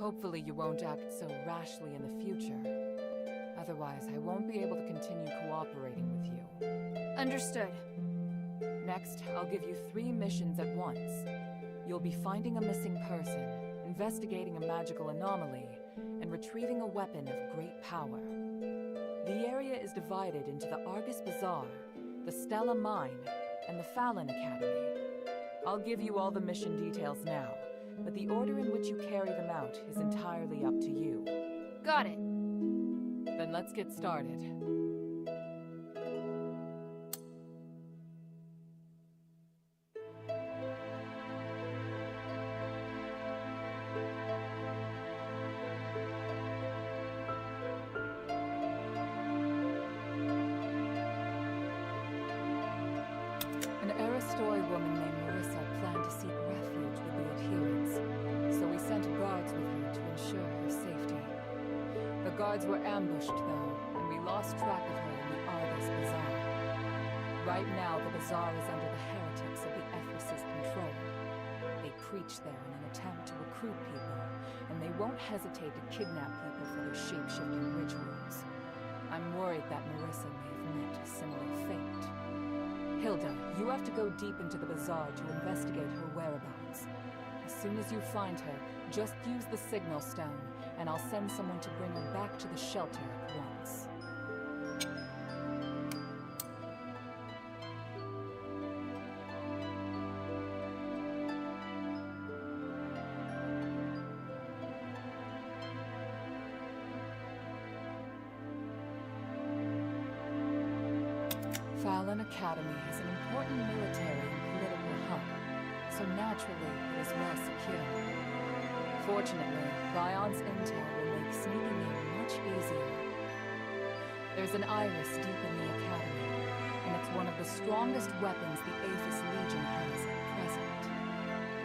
Hopefully you won't act so rashly in the future. Otherwise, I won't be able to continue cooperating with you. Understood. Next, I'll give you 3 missions at once. You'll be finding a missing person, investigating a magical anomaly, and retrieving a weapon of great power. The area is divided into the Argus Bazaar, the Stella Mine, and the Fallon Academy. I'll give you all the mission details now, but the order in which you carry them out is entirely up to you. Got it. Then let's get started. An Aristoi woman named Marissa planned to seek refuge with the adherents, so we sent guards with her to ensure her safety. The guards were ambushed, though, and we lost track of her in the Argus Bazaar. Right now, the bazaar is under the heretics of the Ephesus control. They preach there in an attempt to recruit people, and they won't hesitate to kidnap people for their shape-shifting rituals. I'm worried that Marissa may have met a similar fate. Hilda, you have to go deep into the bazaar to investigate her whereabouts. As soon as you find her, just use the signal stone, and I'll send someone to bring her back to the shelter at once. Fallon Academy is an important military and political hub, so naturally it is well secure. Fortunately, Vion's intel will make sneaking in much easier. There's an iris deep in the academy, and it's one of the strongest weapons the Aphis Legion has at present.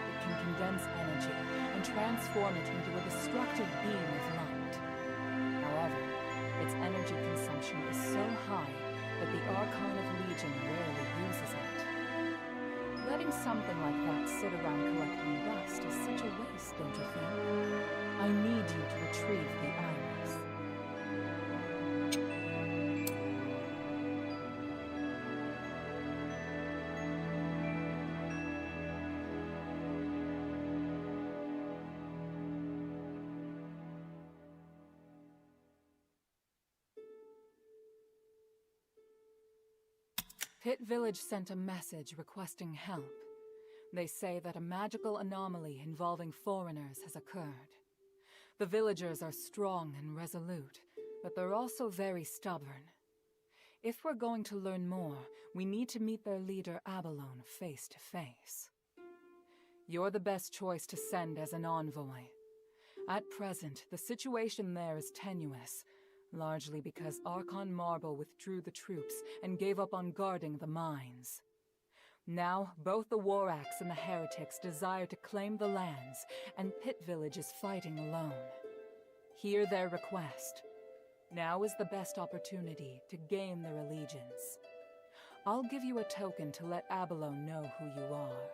It can condense energy and transform it into a destructive beam of light. However, its energy consumption is so high that the Archon of Legion rarely uses it. Letting something like that sit around collecting dust is such a waste, don't you think? I need you to retrieve the iris. Pit Village sent a message requesting help. They say that a magical anomaly involving foreigners has occurred. The villagers are strong and resolute, but they're also very stubborn. If we're going to learn more, we need to meet their leader Abalone face to face. You're the best choice to send as an envoy. At present, the situation there is tenuous, largely because Archon Marble withdrew the troops and gave up on guarding the mines. Now, both the War Axe and the Heretics desire to claim the lands, and Pit Village is fighting alone. Hear their request. Now is the best opportunity to gain their allegiance. I'll give you a token to let Abalone know who you are.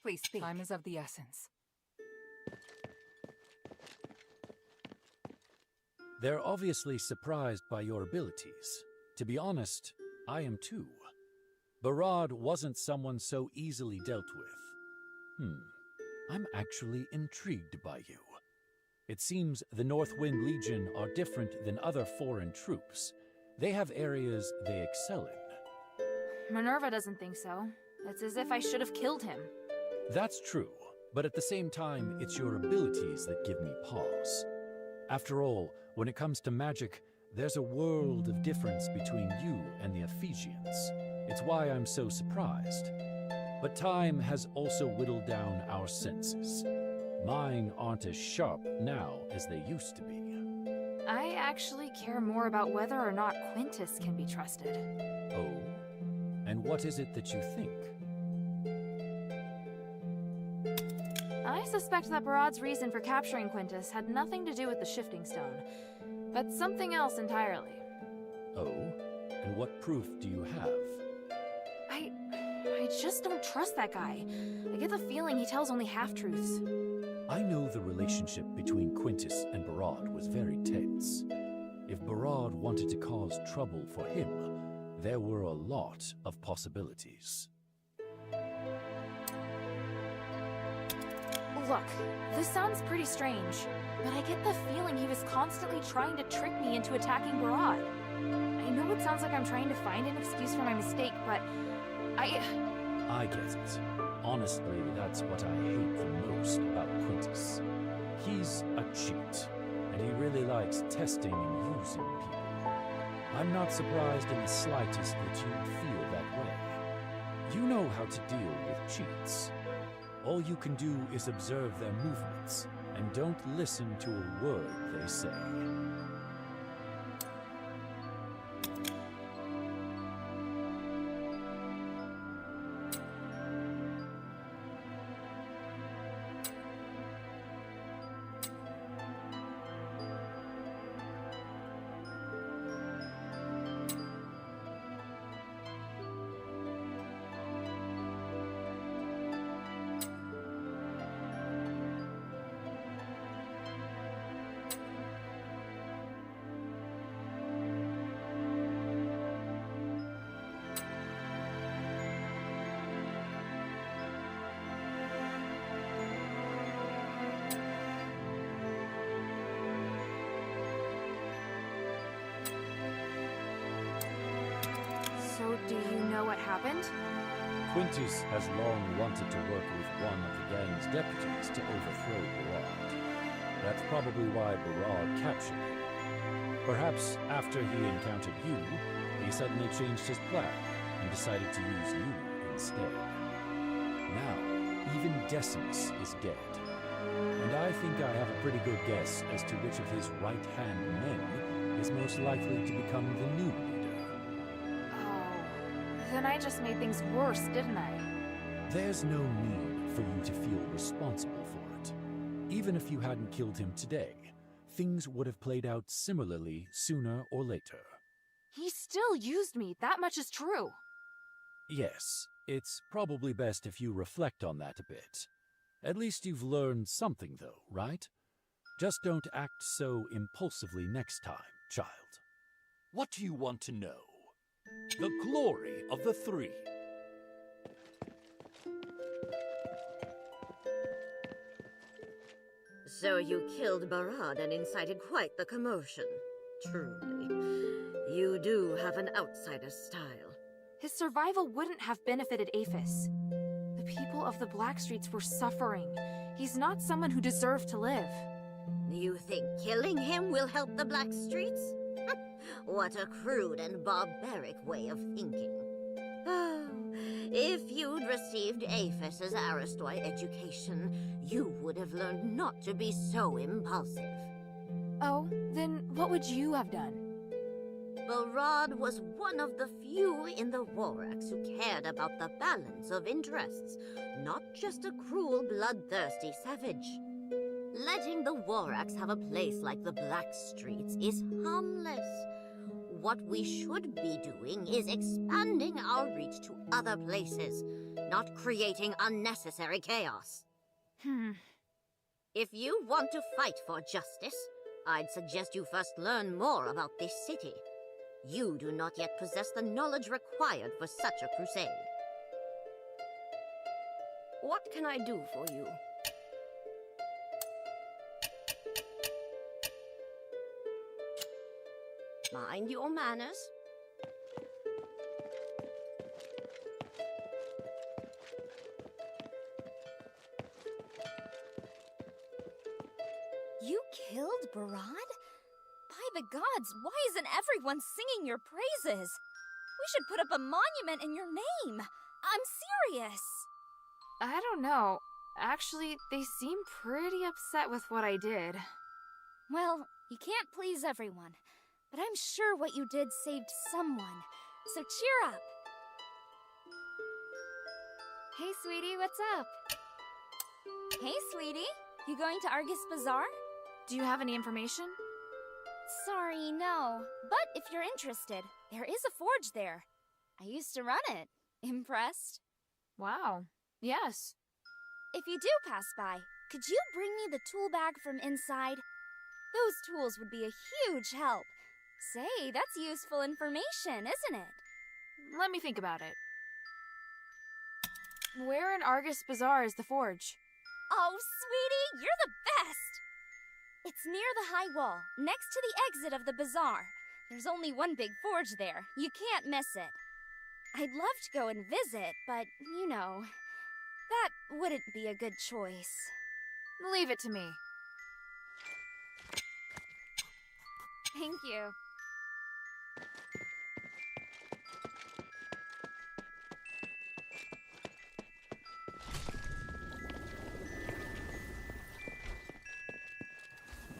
Please speak. Time is of the essence. They're obviously surprised by your abilities. To be honest, I am too. Barad wasn't someone so easily dealt with. I'm actually intrigued by you. It seems the Northwind Legion are different than other foreign troops. They have areas they excel in. Minerva doesn't think so. It's as if I should have killed him. That's true, but at the same time, it's your abilities that give me pause. After all, when it comes to magic, there's a world of difference between you and the Ephesians. It's why I'm so surprised. But time has also whittled down our senses. Mine aren't as sharp now as they used to be. I actually care more about whether or not Quintus can be trusted. Oh? And what is it that you think? I suspect that Barad's reason for capturing Quintus had nothing to do with the shifting stone, but something else entirely. Oh? And what proof do you have? I just don't trust that guy. I get the feeling he tells only half-truths. I know the relationship between Quintus and Barad was very tense. If Barad wanted to cause trouble for him, there were a lot of possibilities. Look, this sounds pretty strange, but I get the feeling he was constantly trying to trick me into attacking Barad. I know it sounds like I'm trying to find an excuse for my mistake, but I get it. Honestly, that's what I hate the most about Quintus. He's a cheat, and he really likes testing and using people. I'm not surprised in the slightest that you'd feel that way. You know how to deal with cheats. All you can do is observe their movements, and don't listen to a word they say. So, do you know what happened? Quintus has long wanted to work with one of the gang's deputies to overthrow Barad. That's probably why Barad captured him. Perhaps after he encountered you, he suddenly changed his plan and decided to use you instead. Now, even Decimus is dead. And I think I have a pretty good guess as to which of his right-hand men is most likely to become the new leader. Then I just made things worse, didn't I? There's no need for you to feel responsible for it. Even if you hadn't killed him today, things would have played out similarly sooner or later. He still used me, that much is true. Yes, it's probably best if you reflect on that a bit. At least you've learned something though, right? Just don't act so impulsively next time, child. What do you want to know? The glory of the three. So you killed Barad and incited quite the commotion. Truly. You do have an outsider's style. His survival wouldn't have benefited Aphis. The people of the Blackstreets were suffering. He's not someone who deserved to live. You think killing him will help the Blackstreets? What a crude and barbaric way of thinking. Oh, if you'd received Aphis's Aristoi education, you would have learned not to be so impulsive. Oh, then what would you have done? Barad was one of the few in the Warax who cared about the balance of interests, not just a cruel, bloodthirsty savage. Letting the Warax have a place like the Blackstreets is harmless. What we should be doing is expanding our reach to other places, not creating unnecessary chaos. If you want to fight for justice, I'd suggest you first learn more about this city. You do not yet possess the knowledge required for such a crusade. What can I do for you? Mind your manners. You killed Barad? By the gods, why isn't everyone singing your praises? We should put up a monument in your name. I'm serious. I don't know. Actually, they seem pretty upset with what I did. Well, you can't please everyone, but I'm sure what you did saved someone. So cheer up. Hey, sweetie, what's up? Hey, sweetie, you going to Argus Bazaar? Do you have any information? Sorry, no. But if you're interested, there is a forge there. I used to run it. Impressed? Wow. Yes. If you do pass by, could you bring me the tool bag from inside? Those tools would be a huge help. Say, that's useful information, isn't it? Let me think about it. Where in Argus Bazaar is the forge? Oh, sweetie, you're the best! It's near the high wall, next to the exit of the bazaar. There's only one big forge there. You can't miss it. I'd love to go and visit, but, you know, that wouldn't be a good choice. Leave it to me. Thank you.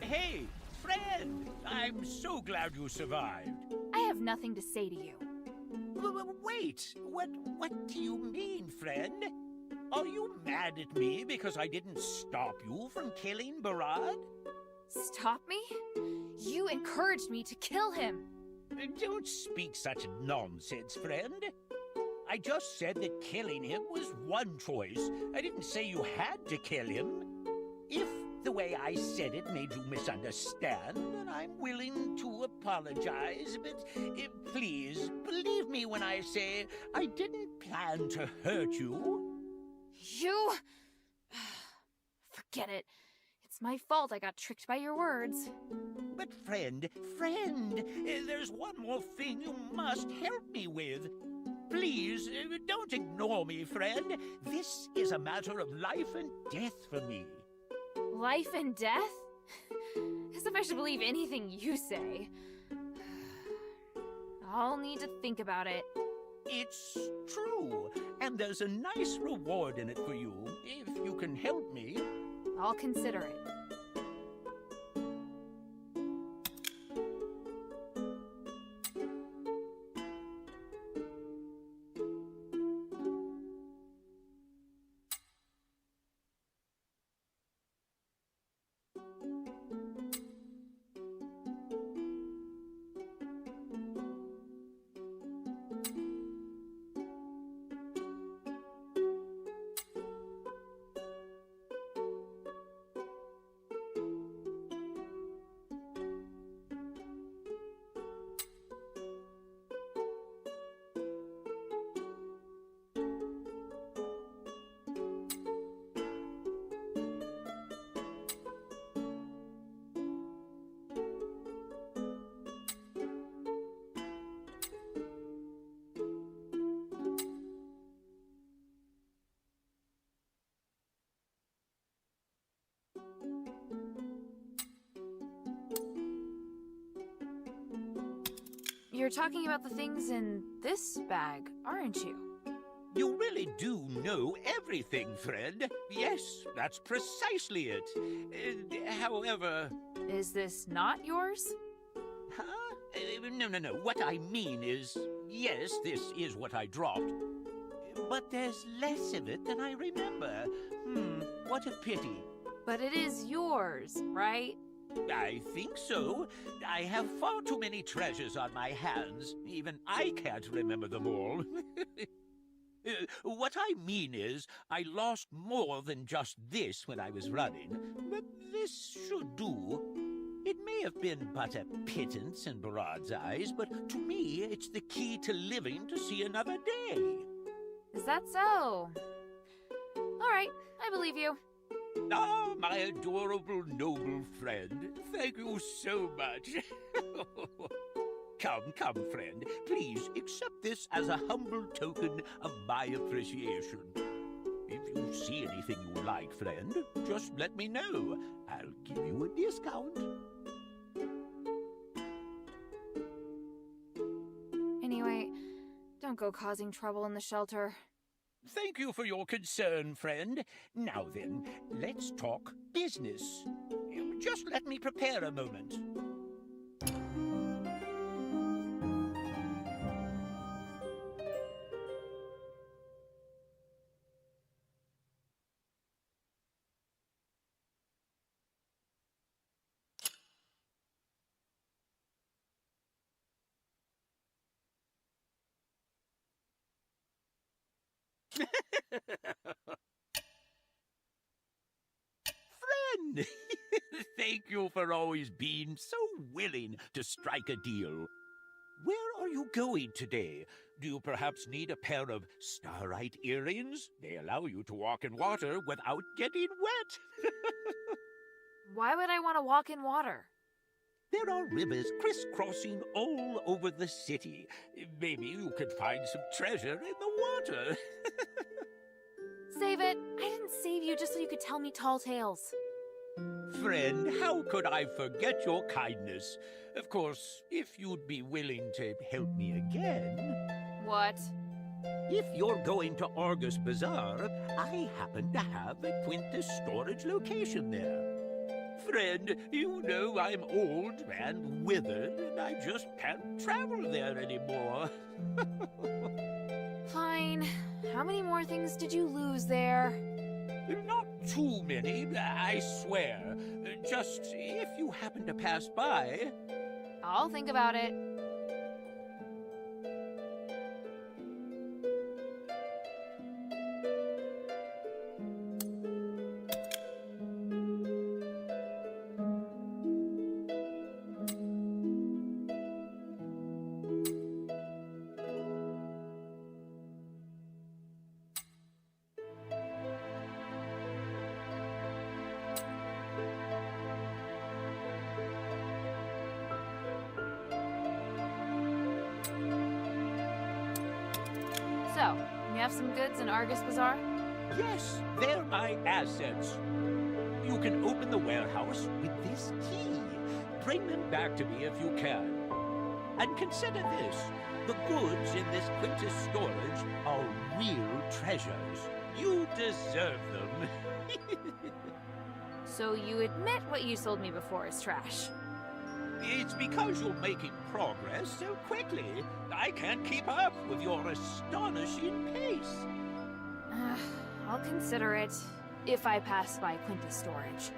Hey, friend! I'm so glad you survived. I have nothing to say to you. Wait, what do you mean, friend? Are you mad at me because I didn't stop you from killing Barad? Stop me? You encouraged me to kill him. Don't speak such nonsense, friend. I just said that killing him was one choice. I didn't say you had to kill him. If the way I said it made you misunderstand, then I'm willing to apologize, but please, believe me when I say I didn't plan to hurt you. You... Forget it. It's my fault I got tricked by your words. But friend, there's one more thing you must help me with. Please, don't ignore me, friend. This is a matter of life and death for me. Life and death? As if I should believe anything you say. I'll need to think about it. It's true, and there's a nice reward in it for you, if you can help me. I'll consider it. You're talking about the things in this bag, aren't you? You really do know everything, friend. Yes, that's precisely it. However... Is this not yours? Huh? No. What I mean is, yes, this is what I dropped. But there's less of it than I remember. What a pity. But it is yours, right? I think so. I have far too many treasures on my hands. Even I can't remember them all. What I mean is, I lost more than just this when I was running, but this should do. It may have been but a pittance in Barad's eyes, but to me, it's the key to living to see another day. Is that so? All right, I believe you. Ah, my adorable, noble friend. Thank you so much. Come, friend. Please accept this as a humble token of my appreciation. If you see anything you like, friend, just let me know. I'll give you a discount. go causing trouble in the shelter. Thank you for your concern, friend. Now then, let's talk business. Just let me prepare a moment. Friend! Thank you for always being so willing to strike a deal. Where are you going today? Do you perhaps need a pair of starlight earrings? They allow you to walk in water without getting wet. Why would I want to walk in water? There are rivers crisscrossing all over the city. Maybe you could find some treasure in the water. Save it. I didn't save you just so you could tell me tall tales. Friend, how could I forget your kindness? Of course, if you'd be willing to help me again. What? If you're going to Argus Bazaar, I happen to have a Quintus storage location there. Friend, you know I'm old and withered, and I just can't travel there anymore. Fine. How many more things did you lose there? Not too many, I swear. Just if you happen to pass by. I'll think about it. So, you have some goods in Argus Bazaar? Yes, they're my assets. You can open the warehouse with this key. Bring them back to me if you can. And consider this. The goods in this Quintus storage are real treasures. You deserve them. So you admit what you sold me before is trash? It's because you're making progress so quickly. I can't keep up with your astonishing pace. I'll consider it if I pass by Quintus storage.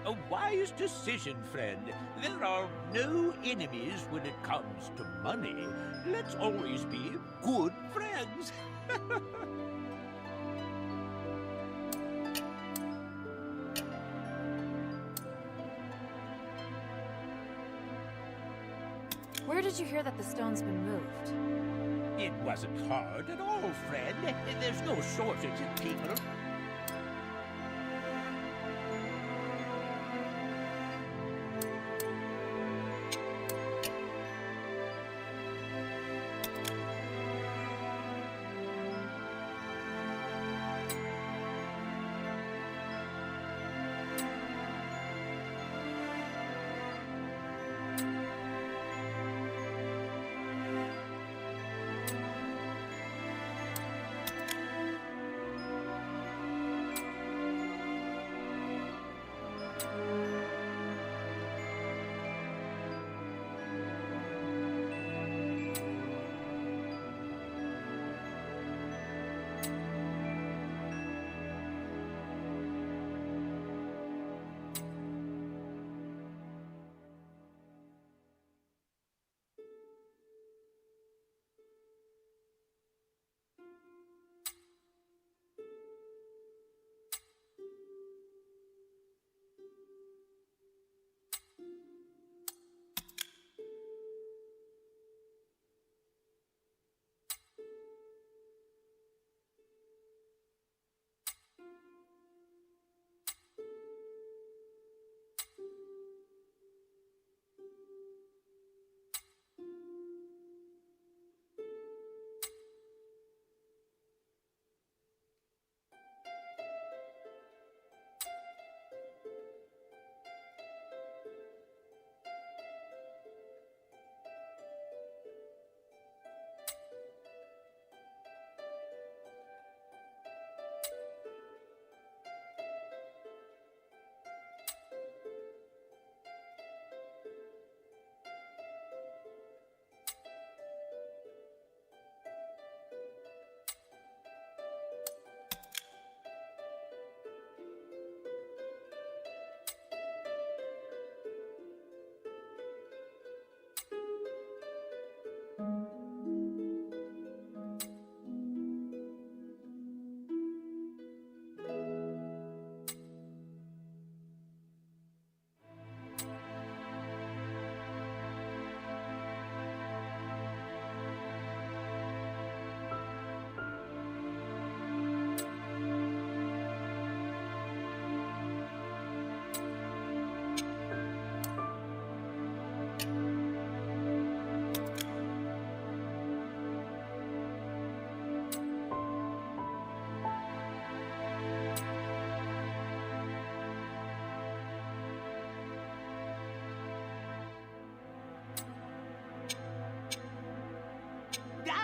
A wise decision, friend. There are no enemies when it comes to money. Let's always be good friends. Where did you hear that the stone's been moved? It wasn't hard at all, friend. There's no shortage of people.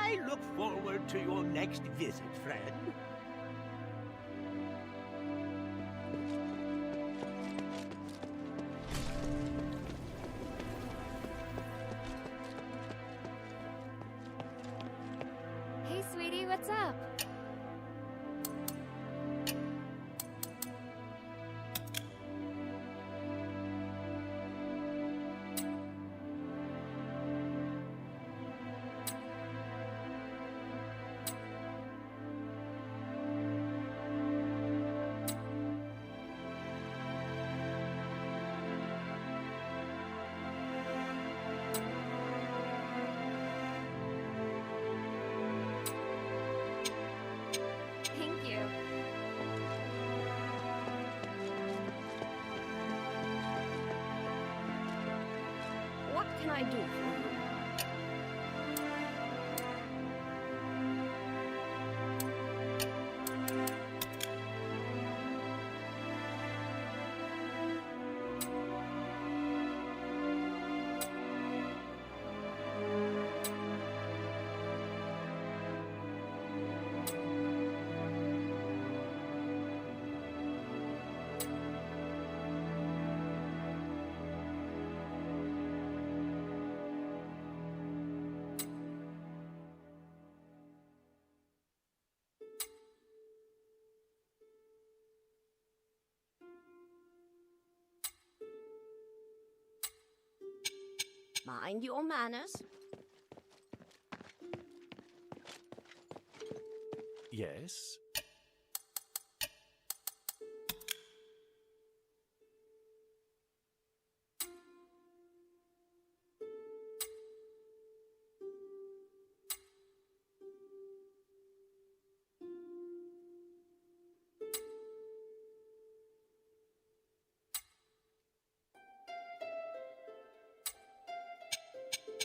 I look forward to your next visit, friend. Hey, sweetie, what's up? Thank you. What can I do for you? Mind your manners. Yes?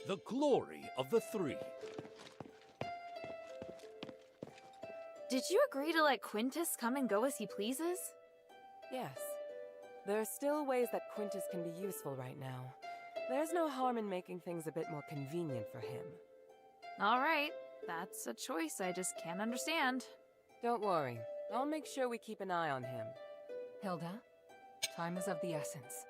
The glory of the three. Did you agree to let Quintus come and go as he pleases? Yes. There are still ways that Quintus can be useful right now. There's no harm in making things a bit more convenient for him. All right. That's a choice I just can't understand. Don't worry. I'll make sure we keep an eye on him. Hilda, time is of the essence.